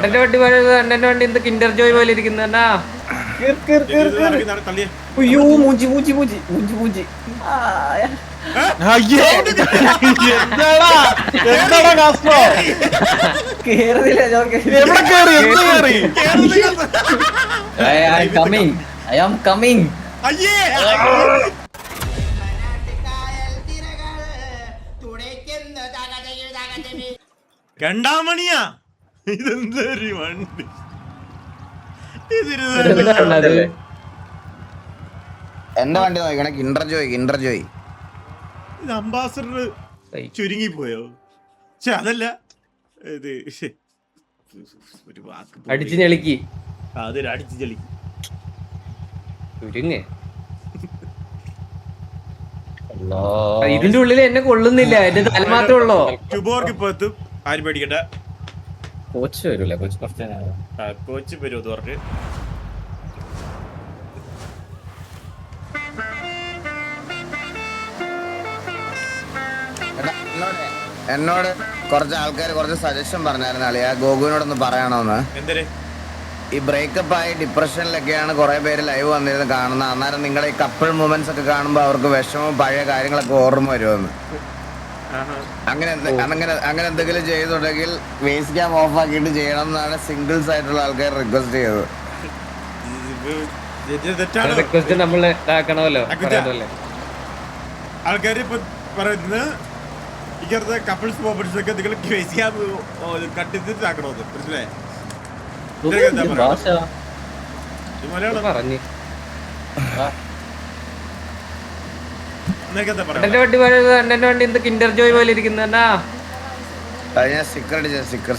എന്റെ വണ്ടി എന്റെ വണ്ടി എന്ത് കിൻഡർ ജോയ് പോലെ ഇരിക്കുന്ന അയ്യോ മൂഞ്ചി മൂഞ്ചി മൂഞ്ചി മൂഞ്ചി മൂഞ്ചി കേറുന്നില്ല ഐ ആം കമ്മിങ് രണ്ടാമണിയാ ഇതെന്തൊരു വണ്ടി എന്റെ വണ്ടി നോക്കണേ കിൻഡർ ജോയ് ഇത് അംബാസഡർ ചുരുങ്ങി പോയോ അതല്ല ഇത് ഒരു വാക്ക് അടിച്ചു ഞെളിക്ക് അതൊരു അടിച്ചു ചെളിക്ക് ചുരുങ്ങ് ഇതിന്റെ ഉള്ളിൽ എന്നെ കൊള്ളുന്നില്ല എന്റെ തല മാത്രമേ ഉള്ളോ ചുബോർക്ക് ഇപ്പൊ എത്തും ആരും പേടിക്കണ്ട കോച്ച് വരൂല കോച്ച് കുറച്ച് കോച്ച് വരും എന്ന് പറഞ്ഞ് എന്നോട് കുറച്ച് ആൾക്കാർ കുറച്ച് സജഷൻ പറഞ്ഞായിരുന്നു അളിയാ ഗോകുവിനോടൊന്ന് പറയണമെന്ന്. എന്തേ ഈ ബ്രേക്കപ്പ് ആയി ഡിപ്രഷനിലൊക്കെയാണ് കുറെ പേര് ലൈവ് വന്നിരുന്ന് കാണുന്നത്. അന്നേരം നിങ്ങളുടെ ഈ കപ്പിൾ മൂമെന്റ്സ് ഒക്കെ കാണുമ്പോൾ അവർക്ക് വിഷമവും പഴയ കാര്യങ്ങളൊക്കെ ഓർമ്മ വരുമെന്ന്. അങ്ങനെ എന്തെങ്കിലും ചെയ്തിട്ടുണ്ടെങ്കിൽ വേസ്റ്റ് ക്യാം ഓഫ് ആക്കിയിട്ട് ചെയ്യണം എന്നാണ് സിംഗിൾസ് ആയിട്ടുള്ള ആൾക്കാർ റിക്വസ്റ്റ് ചെയ്തത്. റിക്വസ്റ്റ് നമ്മള് ഇതാക്കണമല്ലോ ആൾക്കാർ ഇപ്പൊ പറയുന്നത് ഇങ്ങനത്തെ കപ്പിൾസ് മൊമെന്റ്സ് ഒക്കെ നിങ്ങൾ കട്ടിട്ടാക്കണോ മനസ്സിലായേ പറഞ്ഞു എന്റെ എന്റെ വണ്ടി എന്ത് കിൻഡർ ജോയ് പോലെ ഇരിക്കുന്ന ഞാൻ സ്റ്റിക്കർ അടിച്ച സ്റ്റിക്കർ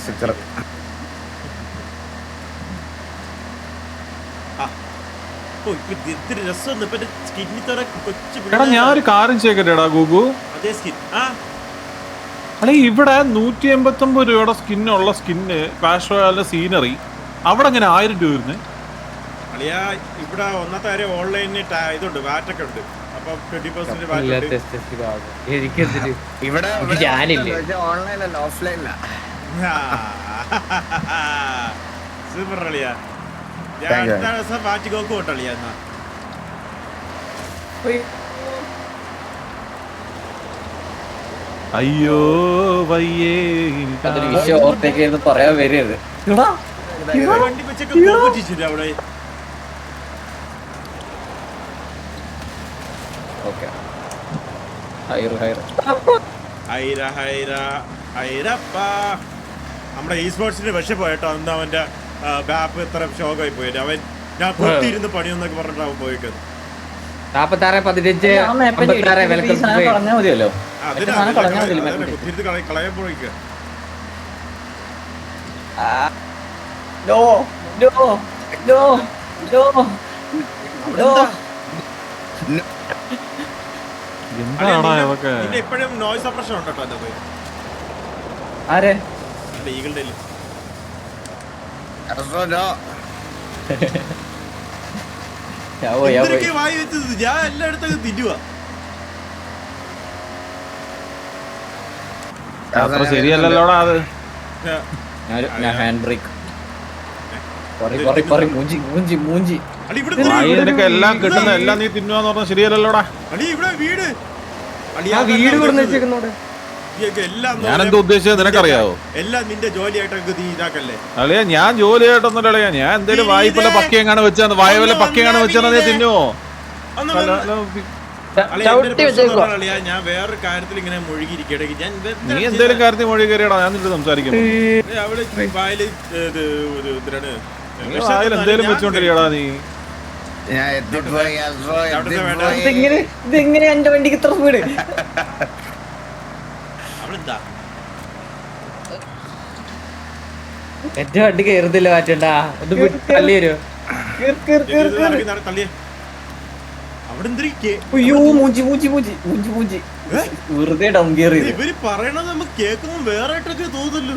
ഞാൻ ഒരു കാര്യം ചെയ്യട്ടെടാ ഗൂഗു. അല്ലെ ഇവിടെ 189 രൂപയുടെ സ്കിന്നുള്ള സ്കിന്ന് ക്ലാഷ് റോയലിന്റെ സീനറി അവിടെ അങ്ങനെ 1000 രൂപ വരുന്നത്. അളിയാ ഇവിടെ ഒന്നത്തെ കാര്യം ഓൺലൈനിൽ ഇതുണ്ട് വാറ്റൊക്കെ ഉണ്ട്. അപ്പൊ 20% ഇവിടെ ഓൺലൈനല്ല ഓഫ്ലൈനല്ല. സൂപ്പർ അളിയാ. ഞാൻ അടുത്ത ദിവസം വാറ്റ് ഗോക്ക് പോട്ടളിയാ. എന്നാ അയ്യോ വയ്യേ അതൊരു വിഷയം ഓർത്തേക്ക് പറയാൻ വരരുത്. വണ്ടി വെച്ചൊക്കെ കോമ്പറ്റീഷൻ അവിടെ. നമ്മുടെ ഈ സ്പോർട്സിന്റെ വിഷ പോയിട്ടോ. അന്ന് അവന്റെ ബാപ്പ് ഇത്ര ഷോക്കായി പോയിട്ട് അവൻ ഞാൻ കുത്തിയിരുന്ന് പണിയൊന്നൊക്കെ പറഞ്ഞിട്ട് അവൻ പോയിക്കുന്നത്. 46 പറഞ്ഞാൽ മതിയല്ലോ. കുത്തിയിരുന്ന് കളയാൻ പോയിക്ക. ഇപ്പോഴും നോയ്സ് സപ്രഷൻ ഉണ്ടോ എന്താ പോയി ആരെ ഈകളുടെ വായി വെച്ചത് ഞാൻ എല്ലായിടത്തും തിന്നുവാ. ശരിയല്ലല്ലോടാ അത്. ഹാൻഡ് ബ്രേക്ക് മൂഞ്ചി എല്ലാം കിട്ടുന്ന എല്ലാം നീ തിന്നുവാന്ന് പറഞ്ഞാൽ ശരിയല്ലല്ലോടാ. വീട് കൊടുന്ന് വെച്ചേക്കുന്നോട് ഞാനെന്താ ഉദ്ദേശിച്ചത് നിനക്കറിയാവോ? എല്ലാം നിന്റെ ജോലിയായിട്ടൊക്കെ നീ ഇതാക്കല്ലേ അളിയാ. ഞാൻ ജോലിയായിട്ടൊന്നും അളിയാ. ഞാൻ എന്തേലും വായ്പല്ല പക്കിയെങ്ങാണ് വെച്ചാൽ വായവല്ല പക്കിയെങ്ങാണ് വെച്ചാൽ നീ തിന്നുവോ? ഞാൻ വേറൊരു കാര്യത്തിൽ ഇങ്ങനെ മുഴുകിയിരിക്കട്ടെ. നീ എന്തേലും കാര്യത്തിൽ മൊഴി കയറിയടാ ഞാൻ നിന്റെ സംസാരിക്കുന്നു. അവിടെ വായില് എന്തേലും വെച്ചോണ്ടിരിക്കടാ നീ. ഇതെങ്ങനെ എന്റെ വണ്ടിക്ക് ഇത്ര സ്പീഡ്? എന്റെ വണ്ടി കയറുന്നില്ല മാറ്റണ്ടാ. ഇത് തള്ളി വരുമോ? അയ്യോ മൂഞ്ചി മൂഞ്ചി മൂഞ്ചി മൂഞ്ചി മൂഞ്ചി വെറുതെ ഡൗൺ ഗിയർ ചെയ്ത്. ഇവര് പറയണത് നമുക്ക് കേൾക്കുമ്പോ വേറെ ആയിട്ടൊക്കെ തോന്നുന്നു.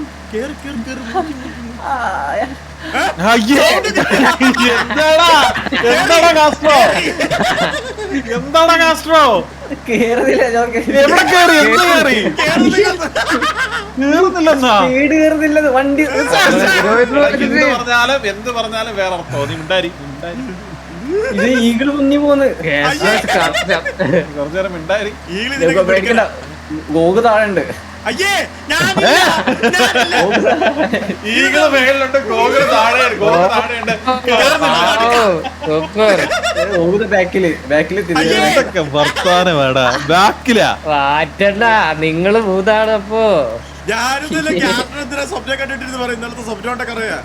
എന്താടാ കാസ്ട്രോ? കേറുന്നില്ല എവിടെ കേറി എന്ത് കേറി കേറുന്നില്ലെന്നാ കേറുന്നില്ല വണ്ടി. എന്ത് പറഞ്ഞാലും വേറെ അർത്ഥം നീ മിണ്ടാരി ഇത് ഈഗിള് മുന്നി പോന്ന്. കുറച്ചു നേരം മിണ്ടാരി പേടിക്കണ്ട, ഗോഗ് താഴെ ഉണ്ട്. അയ്യേ ഈകള് മേളിലുണ്ട് ഗോകുല് താഴെയുണ്ട് ഗോഗ് ബാക്കില് എന്തൊക്കെ വർത്താനം വേടാ ബാക്കിലാ മാറ്റണ്ട, നിങ്ങള് ഭൂതാണ്. അപ്പൊ ഞാനിന്നലെ ക്യാപ്റ്റൻ സ്വപ്നം കണ്ടിട്ടിരുന്ന് പറയും. ഇന്നലത്തെ സ്വപ്നം കൊണ്ടൊക്കെ അറിയാം.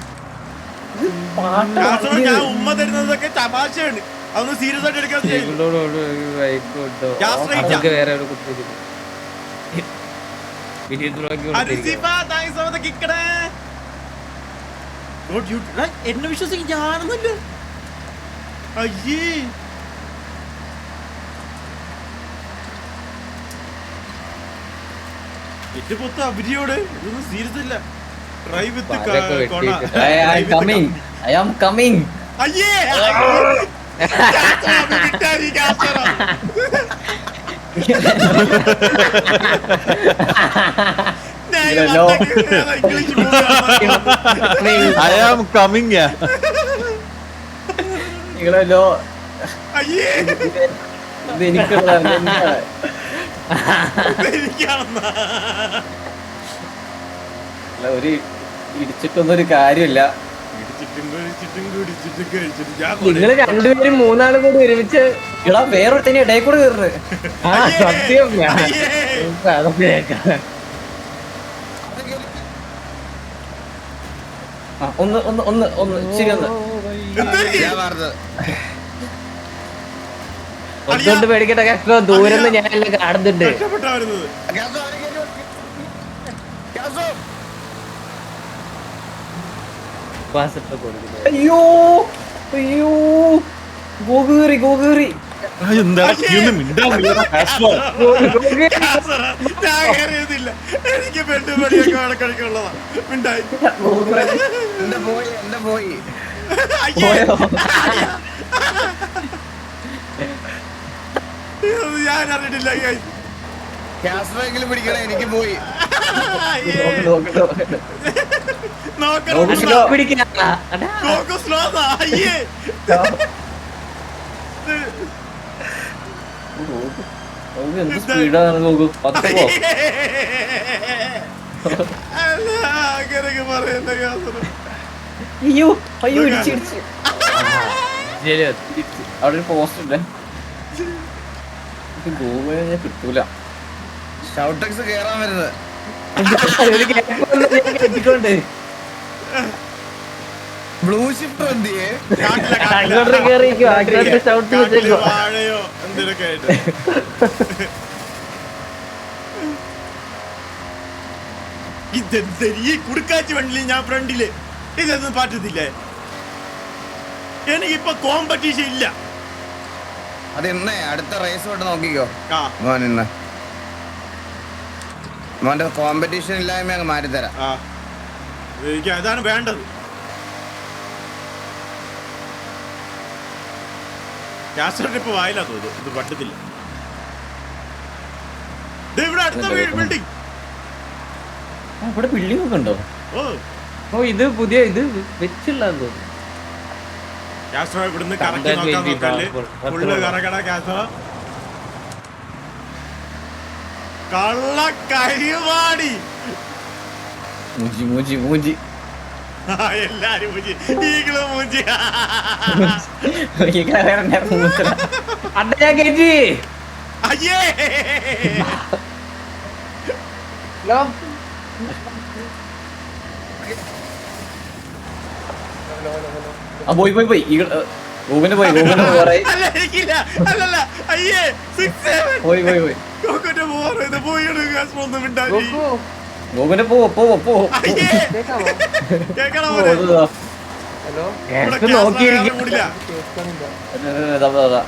ഞാൻ ഉമ്മ തരുന്നതൊക്കെ തമാശയാണ്. അതൊന്നും സീരിയസ് ആയിട്ട് എടുക്കാൻ വേറെ എവിടെ കുത്തിയിരിക്കും. എന്നെ വിശ്വസിക്കും ഞാനൊന്നുമില്ല. അയ്യേ എന്റെ പൊത്ത അഭിനയോട് ഇതൊന്നും സീരിയസ് ഇല്ല. Try with I am coming. അയ്യേ ഐ ആം കമ്മിങ്. നിങ്ങളല്ലോ അയ്യേ ഇത് എനിക്കുള്ളതാണ്. ഒരു ഇടിച്ചിട്ടൊന്നും ഒരു കാര്യമില്ല. നിങ്ങള് രണ്ടുപേരും മൂന്നാളും കൂടി ഒരുമിച്ച് ഇടാ വേറൊരുത്തന്നെ ഇടയിൽ കൂടെ കയറുന്നത്. സത്യം ഒന്ന് ഒന്ന് ഒന്ന് ഒന്ന് ശരി ഒന്ന് ഒന്നുകൊണ്ട് പേടിക്കട്ടെ കഷ്ടം. ദൂരം ഞാൻ എല്ലാം കാണുന്നുണ്ട്. അയ്യോ അയ്യോ ഗോകേറി ഗോകേറി എന്താ എനിക്ക് പെണ്ണുപടിയൊക്കെ വടക്കടിക്കുള്ളതാ. മിണ്ടായി പോയി ഞാൻ അറിഞ്ഞിട്ടില്ല. ക്യാഷെങ്കിലും പിടിക്കണേ, എനിക്ക് പോയി എന്ത് സ്പീഡാണ് നോക്കൂ. അയ്യോ അയ്യോ ഇടിച്ചിടിച്ച്. അവിടെ ഒരു പോസ്റ്റ് ഉണ്ട്. ഗോവ ഞാൻ കിട്ടൂല. ഷൗട്ടക്സ് കേറാൻ വരുന്നത്. ബ്ലൂ ഷിഫ്റ്റ് എന്തിയേ വാഴയോ എന്തിനൊക്കെ ആയിട്ട് ഇതെന്തൊരു ഈ കുടുക്കാച്ചി വണ്ടിയിൽ ഞാൻ ഫ്രണ്ടില് ഇതൊന്നും പറ്റത്തില്ലേ. എനിക്കിപ്പോ കോമ്പറ്റീഷൻ ഇല്ല. അതെന്നേ അടുത്ത റേസ് തൊട്ട് നോക്കിക്കോ മോൻ. ഇന്ന് മോന്റെ കോമ്പറ്റീഷൻ ഇല്ലായ്മ അങ്ങ് മാറ്റിത്തരാം. എനിക്ക് അതാണ് വേണ്ടത്. ക്യാഷ് ഇപ്പൊ വായില്ല തോന്നുന്നു. ഇത് പറ്റത്തില്ല. ഇവിടെ അടുത്ത ബിൽഡിംഗ്. ഇവിടെ ബിൽഡിംഗ് ഒക്കെ ഉണ്ടോ? ഓ ഇത് പുതിയ ഇത് വെച്ചുള്ളതെന്ന് തോന്നുന്നു. ക്യാഷ് ഇവിടുന്ന് കറക്കി നോക്കാൻ നോക്കല്ലേ. ഫുള്ള് കറക്കട ക്യാഷ്. കള്ള കരിവാടി. മൂഞ്ചി മൂഞ്ചി മൂഞ്ചി എല്ലാരും മൂഞ്ചി. ഈകള് മൂഞ്ചി. അണ്ണ ഞാൻ കേറ്റി. അയ്യേ പോയി പോയി പോയി ഗോകുന്റെ പോയി ഗോകുന്റെ അല്ലല്ല അയ്യേ പോയി പോയി പോയി ഗോകുന്റെ ഗോകുന്റെ പോവോ പോവോ പോവോ നോക്കിയിരിക്കും.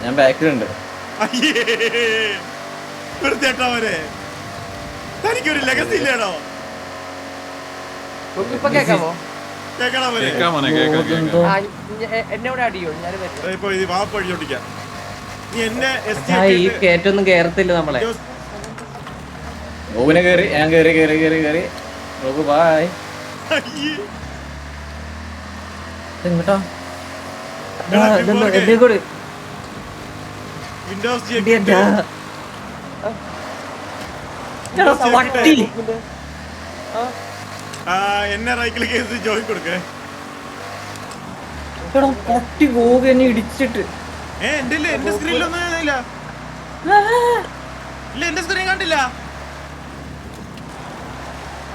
ഞാൻ ബാക്കിലുണ്ട്. വൃത്തിയേട്ടവരെ തനിക്കൊരു ലെഗസി ഇല്ലേടോ? ഇപ്പൊ കേക്കാമോ? കേക്കാം മോനെ, കേക്കാം. എന്നോട് അടിയോ? ഞാൻ ഇപ്പൊ ഇത് വാപ്പഴിച്ചോട്ടിക്കാം. നീ എന്നെ ST ആ, ഈ കേറ്റൊന്നും കേറത്തില്ല നമ്മളെ. ഓവിനെ കേറി ഞാൻ കേറി നോക്കൂ ബായ്. എങ്ങോട്ടാ എന്റെ കൂടെ വിൻഡോസ് വട്ടി. എന്നെ റൈറ്റ് ക്ലിക്ക് ചെയ്ത് ജോയിൻ കൊടുക്കേ. എടാ പട്ടി പോക എന്നെ ഇടിച്ചിട്ട്. എന്റെ സ്ക്രീനിലൊന്നും ഇല്ല, എന്റെ സ്ക്രീൻ കണ്ടില്ല.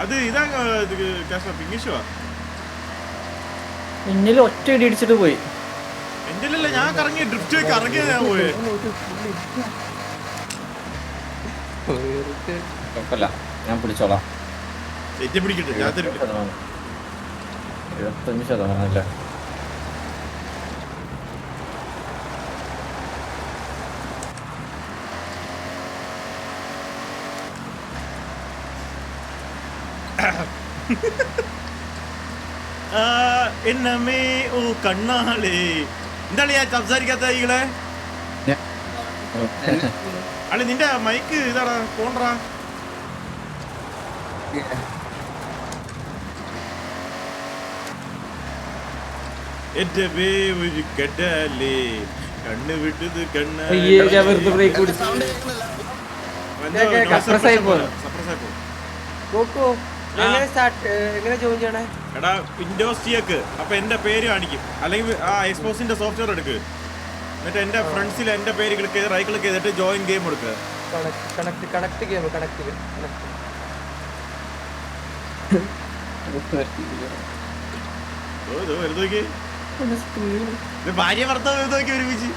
അത് ഇതാ പിങ്ങിഷുവാ. എന്നിൽ ഒറ്റ ഇടി ഇടിച്ചിട്ട് പോയി. എന്റെ ഞാൻ കറങ്ങി ഡ്രിഫ്റ്റ് കറങ്ങിയ ഞാൻ പോയെ. കുഴപ്പമില്ല, ഞാൻ പിടിച്ചോളാം. എന്നെ പിടിക്കട്ടെ, ഞാൻ തരും. 75% അല്ലേ? എന്നമ്മേ ഓ കണ്ണാളേ, എന്താണ് ഞാൻ സംസാരിക്കാത്ത ഈകളെ? അല്ല നിന്റെ മൈക്ക് ഇതാടാ, പോണ്ടാ. എന്റെ വേ ഒരു കെട്ടല്ലേ കണ്ണ് വിട്ടത് കണ്ണ്. അയ്യേ, ഞാൻ വെറുതെ ബ്രേക്ക് പിടിച്ചു. സപ്രസായി പോകുന്നു. എടാ വിൻഡോസ് ചെയ്യക്ക്, അപ്പൊ എന്റെ പേര് കാണിക്കും. അല്ലെങ്കിൽ ആ എക്സ്പോസിന്റെ സോഫ്റ്റ്വെയർ എടുക്ക്, എന്നിട്ട് എന്റെ ഫ്രണ്ട്സിൽ എന്റെ പേര് ക്ലിക്ക് ചെയ്ത് റൈറ്റ് ക്ലിക്ക് ചെയ്തിട്ട് ജോയിൻ ഗെയിം എടുക്കുക. ഭാര്യ ഭർത്താവ് നോക്കി ഒരുമിച്ച്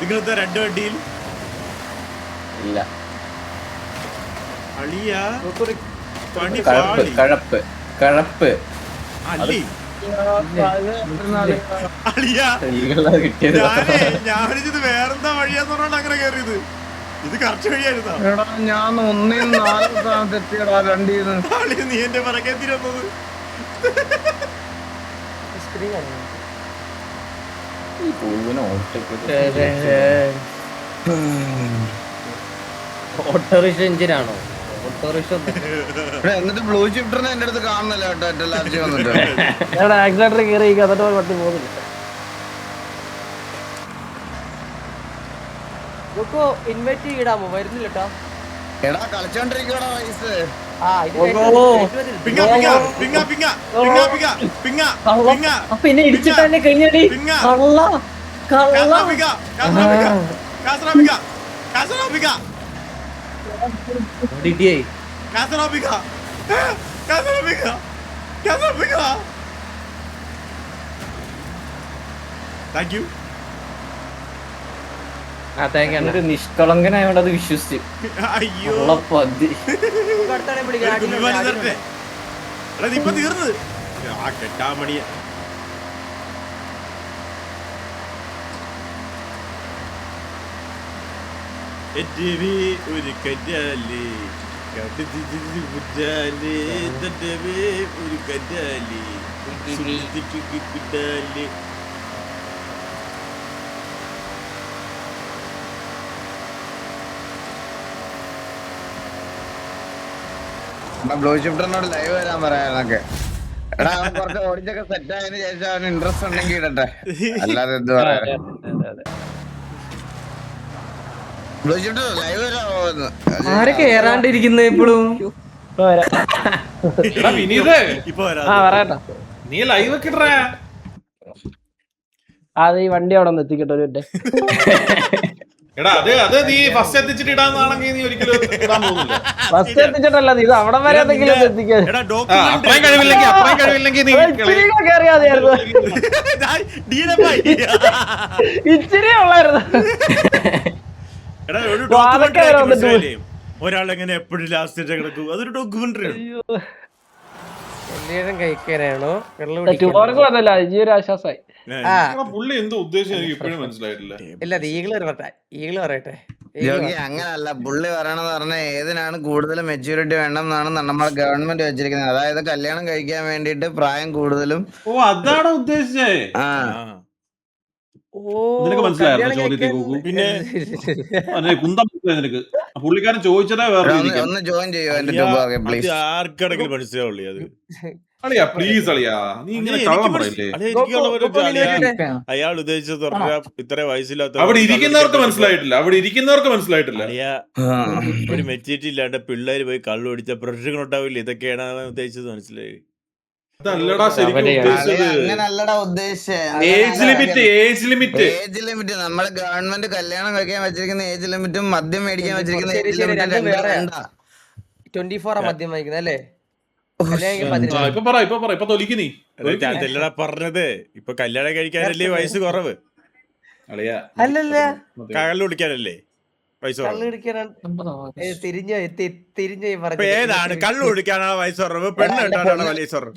നിങ്ങളത്തെ രണ്ട് വണ്ടിയിൽ ഇല്ല. അളിയ കഴപ്പ് അല്ലി അളിയ ഞാനിത് വേറെന്താ വഴിയാന്ന് പറഞ്ഞാൽ അങ്ങനെ കയറിയത്. ഇത് കറക്റ്റ് വഴിയായിരുന്നാ? ഞാൻ 1-4 തെറ്റിയടാ രണ്ടീന്ന്. അളിയ നീ എന്റെ പറക്കാൻ തിരുന്നത്. ഓട്ടോറിക്ഷ എഞ്ചിനാണോ? ഓട്ടോറിക്ഷ എന്നിട്ട് ബ്ലൂ ഷിഫ്റ്ററിനെ എന്റെ അടുത്ത് കാണുന്നില്ല കേട്ടോ. ലാസ്റ്റ് വന്നിട്ട് ആക്സിലേറ്റർ കയറി എന്നിട്ട് പട്ടി പോകുന്നില്ല. ഇൻവൈറ്റ് ചെയ്യിടാമോ? വരുന്നില്ല കേട്ടോ. എടാ കളിച്ചോണ്ടിരിക്കടാ വയസ്സ്. പിന്നെ ഇടിച്ചിട്ട് തന്നെ കഴിഞ്ഞടി. Thank you. നിഷ്കളങ്കനായോണ്ട് അത് വിശ്വസിച്ചു. അയ്യോ ഇപ്പൊ തീർന്നത് ആ കെട്ടാമണിയ. ഒരു കറ്റാലി ഒരു കറ്റാലി കിട്ടാലി. ബ്ലൂ ഷിഫ്റ്ററിനോട് ലൈവ് വരാൻ പറയാനൊക്കെ. എടാ അവൻ കുറച്ച് ഓടിച്ചൊക്കെ സെറ്റ് ആയതിനു ശേഷം അവന് ഇൻട്രസ്റ്റ് ഉണ്ടെങ്കിൽ ഇടട്ടെ, അല്ലാതെ എന്ത് പറയാ. ബ്ലൂ ഷിഫ്റ്റർ ലൈവ് വരാമോ? ആരെ കേറാണ്ടിരിക്കുന്നത് ഇപ്പോഴും? വിനീത് ഇപ്പൊ നീ ലൈവ് ഒക്കെ ഇടറാ. അത് ഈ വണ്ടി അവിടെ ഒന്ന് എത്തിക്കട്ടെ ഒരു മിനിറ്റ്. എടാ അത് നീ ഫസ്റ്റ് എത്തിച്ചിട്ട് ഇടാന്നാണെങ്കിൽ നീ ഒരിക്കലും ഇടാൻ പോകുന്നില്ല. ഫസ്റ്റ് എത്തിച്ചിട്ടല്ല, ഇത് അവിടെ വരെ എന്തെങ്കിലും എത്തിക്കാൻ അത്രയും കഴിവില്ലെങ്കിൽ നീ അറിയാതെയായിരുന്നു. ഇച്ചിരി ഉള്ളായിരുന്നു. ഒരാളെങ്ങനെ എപ്പോഴും ലാസ്റ്റ് കിടക്കും. അതൊരു ഡോക്യുമെന്ററി കഴിക്കാനാണോ? ഈ ഒരു ആശ്വാസമായി. പുള്ളി എന്തോ ഉദ്ദേശം എനിക്ക് ഇപ്പോഴും മനസ്സിലായിട്ടില്ല. ഇല്ല, ഈകള് പറയട്ടെ. ജോഗി അങ്ങനല്ല, പുള്ളി പറയണെന്ന് പറഞ്ഞാൽ ഏതിനാണ് കൂടുതൽ മെച്യൂരിറ്റി വേണം എന്നാണ് നമ്മുടെ ഗവൺമെന്റ് വെച്ചിരിക്കുന്നത്. അതായത് കല്യാണം കഴിക്കാൻ വേണ്ടിട്ട് പ്രായം കൂടുതലും. ഓ അതാണോ ഉദ്ദേശിച്ചേ? ആ നിനക്ക് മനസ്സിലായിരുന്നു ചോദ്യത്തെ കൂക്കു? പിന്നെ അതിന് കുന്തം മനസ്സിലായി നിനക്ക്? പുള്ളിക്കാരൻ ചോദിച്ചതേ വേറെ രീതിക്ക്. ഒന്ന് ജോയിൻ ചെയ്യോ എന്റെ അളിയാ, ട്യൂബ് അത് പ്ലീസ്? ആർക്കാണെങ്കിലും മനസ്സിലാവുള്ളൂ അത്. അളിയാ പ്ലീസ് അളിയാ, നീ ഇങ്ങനെ കള്ളം പറയില്ലേ? അയാൾ ഉദ്ദേശിച്ചത് പറഞ്ഞാൽ ഇത്ര വയസ്സില്ലാത്ത അവിടെ ഇരിക്കുന്നവർക്ക് മനസ്സിലായിട്ടില്ല, അവിടെ ഇരിക്കുന്നവർക്ക് മനസ്സിലായിട്ടില്ല. അളിയാ, ഒരു മെച്ചൂരിറ്റി ഇല്ലാണ്ട് പിള്ളേര് പോയി കള്ളു പിടിച്ച പ്രശ്നങ്ങൾ ഉണ്ടാവില്ല. ഇതൊക്കെയാണ് അവൻ ഉദ്ദേശിച്ചത്. മനസ്സിലായി? അതല്ലടാ ശരിക്കും ഉദ്ദേശിച്ചത്. അങ്ങനല്ലടാ ഉദ്ദേശിച്ചത്. Age limit, age limit, age limit. നമ്മള് ഗവൺമെന്റ് കല്യാണം കഴിക്കാൻ വെച്ചിരിക്കുന്ന ഏജ് ലിമിറ്റും മദ്യം മേടിക്കാൻ വെച്ചിരിക്കുന്ന ശരി, ഏജ് ശരി, ലിമിറ്റും രണ്ടും വേറെയാ. രണ്ടാ. 24 മദ്യം വാങ്ങിക്കുന്നത് അല്ലേ? ഇപ്പൊ തൊലിക്ക് നീ. അതല്ലടാ പറഞ്ഞത്. ഇപ്പൊ കല്യാണം കഴിക്കാനല്ലേ വയസ്സ് കുറവ്? അളിയാ അല്ലല്ല, കള്ളു കുടിക്കാനല്ലേ വയസ്സ് കുറവ്? തിരിഞ്ഞ ഇപ്പൊ ഏതാണ്? കള്ളു കുടിക്കാനാണ് വയസ്സ് കുറവ്, പെണ്ണ് കെട്ടാനാണ് വയസ്സ് കുറവ്?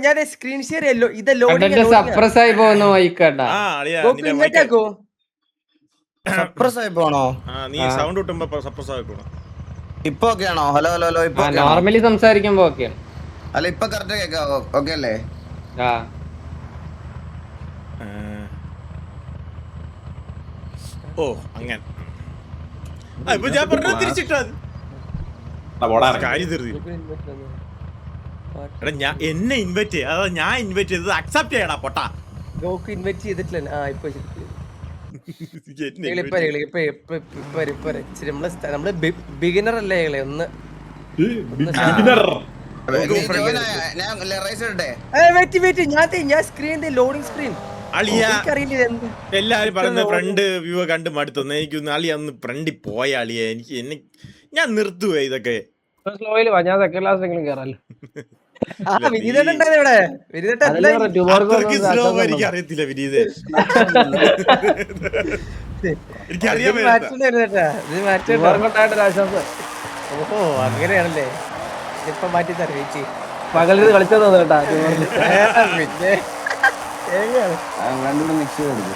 ഞാൻ സ്ക്രീൻ ഷെയർ ചെയ്യല്ലോ. ഇത് സപ്രസ് ആയി പോകുന്ന മൈക്കണ്ട. ആ അളിയാ, നിന്റെ mic- സപ്രസ് ആയി പോണോ? നീ സൗണ്ട് കിട്ടുമ്പോ സപ്രസ് ആക്കണം. ഇപ്പൊ ഓക്കെ ആണോ? Hello hello hello. ഇപ്പൊ okay ആണോ? നോർമലി സംസാരിക്കുമ്പോ ഓക്കെയാണ്. അല്ല ഇപ്പൊ കറക്റ്റ് കേക്കാവോ? ഓക്കെ അല്ലേ? ആ ഓ അങ്ങനെ. ഇപ്പൊ ഞാൻ പറഞ്ഞത് തിരിച്ചിട്ടാ കാര്യം തീർന്നു. എടാ ഞാൻ എന്നെ ഇൻവൈറ്റ് ചെയ്യ, അതാ ഞാൻ ഇൻവൈറ്റ് ചെയ്തത് അക്സെപ്റ്റ് ചെയ്യടാ പൊട്ടാ. ഗോക്ക് ഇൻവൈറ്റ് ചെയ്തിട്ടില്ല. ആ ഇപ്പൊ നമ്മള് ബിഗിനർ അല്ലേ ഞങ്ങളെ ഒന്ന് ഞാൻ റൈസ് ഇടട്ടെ. ഞാൻ സ്ക്രീൻ ലോഡിംഗ് സ്ക്രീൻ അളിയാ, അറിയില്ല എന്ത്. എല്ലാരും പറയുന്ന ഫ്രണ്ട് വ്യൂ കണ്ട് മടുത്തു. എനിക്കൊന്ന് അളിയ ഒന്ന് ഫ്രണ്ടിൽ പോയ അളിയ, എനിക്ക് ഞാൻ നിർത്തുവേ ഇതൊക്കെ. സ്ലോയില് വാ, ഞാൻ സെക്കൻഡ് ക്ലാസ്സിലെങ്കിലും കേറാലോ. വിനീതണ്ടായിരുന്നു ഇവിടെ. സ്ലോ എനിക്ക് അറിയത്തില്ല വിനീത്. എനിക്കറിയാൻ ഓഹോ അങ്ങനെയാണല്ലേ. ഇപ്പൊ മാറ്റി തരേച്ചി പകലിത് കളിച്ചത് കേട്ടാ. രണ്ടുകൂടെ മിക്സ് ചെയ്ത് കൊടുക്കും.